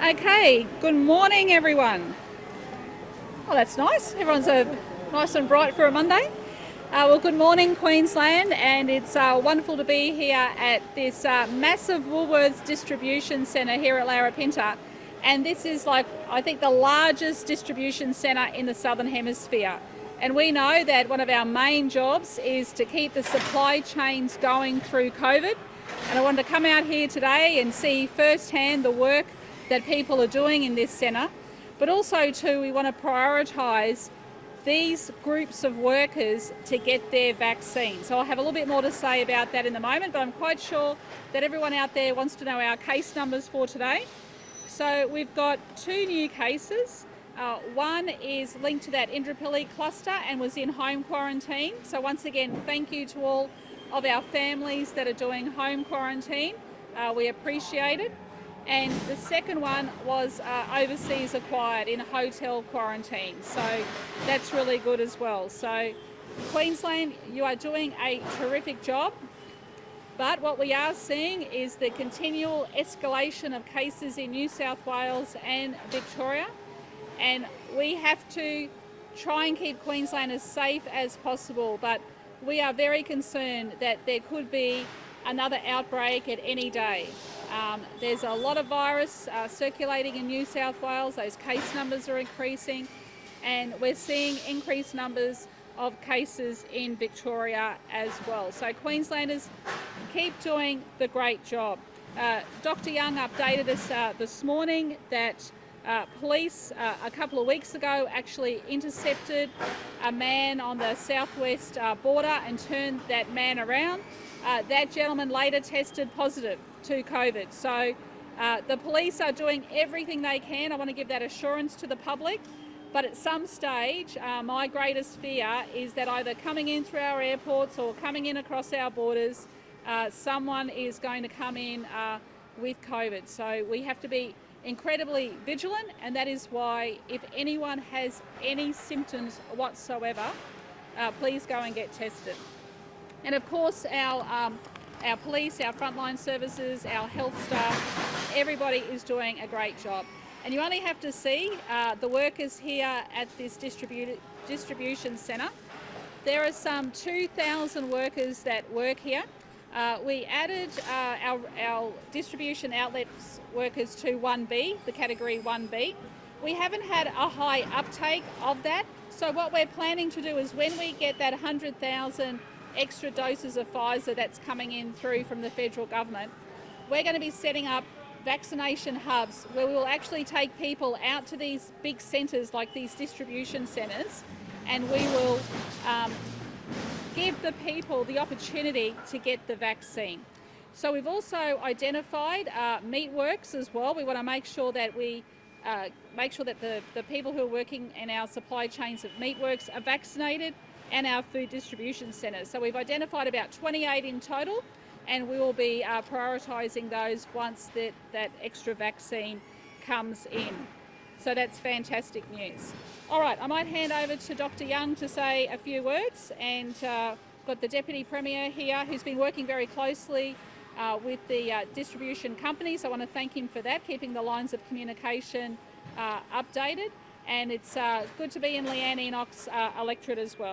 Okay, good morning everyone. Oh, that's nice. Everyone's nice and bright for a Monday. Well, good morning Queensland, and it's wonderful to be here at this massive Woolworths distribution centre here at Larapinta. And this is I think the largest distribution centre in the Southern Hemisphere. And we know that one of our main jobs is to keep the supply chains going through COVID. And I wanted to come out here today and see firsthand the work that people are doing in this centre. But also too, we want to prioritise these groups of workers to get their vaccine. So I'll have a little bit more to say about that in a moment, but I'm quite sure that everyone out there wants to know our case numbers for today. So we've got 2 new cases. One is linked to that Indooroopilly cluster and was in home quarantine. So once again, thank you to all of our families that are doing home quarantine. We appreciate it. And the second one was overseas acquired in hotel quarantine. So that's really good as well. So Queensland, you are doing a terrific job. But what we are seeing is the continual escalation of cases in New South Wales and Victoria. And we have to try and keep Queensland as safe as possible. But we are very concerned that there could be another outbreak at any day. There's a lot of virus circulating in New South Wales. Those case numbers are increasing, and we're seeing increased numbers of cases in Victoria as well. So Queenslanders, keep doing the great job. Dr. Young updated us this morning that police a couple of weeks ago actually intercepted a man on the southwest border and turned that man around. That gentleman later tested positive to COVID. So the police are doing everything they can. I want to give that assurance to the public. But at some stage, my greatest fear is that either coming in through our airports or coming in across our borders, someone is going to come in with COVID. So we have to be incredibly vigilant, and that is why if anyone has any symptoms whatsoever, please go and get tested. And of course our police, our frontline services, our health staff, everybody is doing a great job. And you only have to see the workers here at this distribution centre. There are some 2,000 workers that work here. We added our distribution outlets workers to 1B, the category 1B. We haven't had a high uptake of that. So what we're planning to do is when we get that 100,000 extra doses of Pfizer that's coming in through from the federal government, we're going to be setting up vaccination hubs where we will actually take people out to these big centres like these distribution centres, and we will give the people the opportunity to get the vaccine. So we've also identified meatworks as well. We want to make sure that we make sure that the people who are working in our supply chains of meatworks are vaccinated, and our food distribution centres. So we've identified about 28 in total, and we will be prioritising those once that extra vaccine comes in. So that's fantastic news. All right, I might hand over to Dr. Young to say a few words, and got the Deputy Premier here who's been working very closely with the distribution companies. I want to thank him for that, keeping the lines of communication updated. And it's good to be in Leanne Enoch's electorate as well.